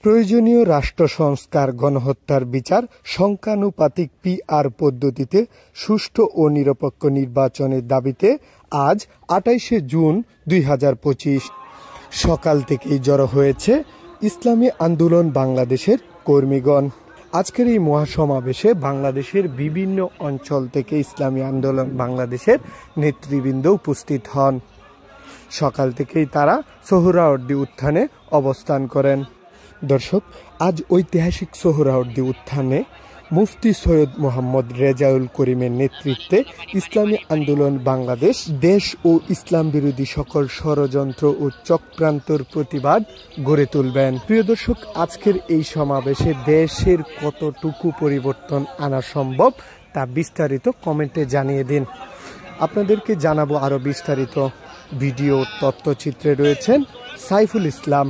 প্রয়োজনীয় রাষ্ট্র সংস্কার, গণহত্যার বিচার, সংখ্যানুপাতিক PR পদ্ধতিতে সুষ্ঠু ও নিরপেক্ষ নির্বাচনের দাবিতে আজ ২৮শে জুন ২০২৫ সকাল থেকেই জড়ো হয়েছে ইসলামী আন্দোলন বাংলাদেশের কর্মীগণ। আজকের এই মহাসমাবেশে বাংলাদেশের বিভিন্ন অঞ্চল থেকে ইসলামী আন্দোলন বাংলাদেশের নেতৃবৃন্দ উপস্থিত হন। সকাল থেকেই তারা সোহরাওয়ার্দী উত্থানে অবস্থান করেন। দর্শক, আজ ঐতিহাসিক সোহরাওয়ার্দী উত্থানে মুফতি সৈয়দ মোহাম্মদ রেজাউল করিমের নেতৃত্বে ইসলামী আন্দোলন বাংলাদেশ দেশ ও ইসলাম বিরোধী সকল ষড়যন্ত্র ও চক্রান্তর প্রতিবাদ গড়ে তুলবেন। প্রিয় দর্শক, আজকের এই সমাবেশে দেশের কতটুকু পরিবর্তন আনা সম্ভব তা বিস্তারিত কমেন্টে জানিয়ে দিন। আপনাদেরকে জানাবো আরও বিস্তারিত। ভিডিও তথ্যচিত্রে রয়েছেন সাইফুল ইসলাম।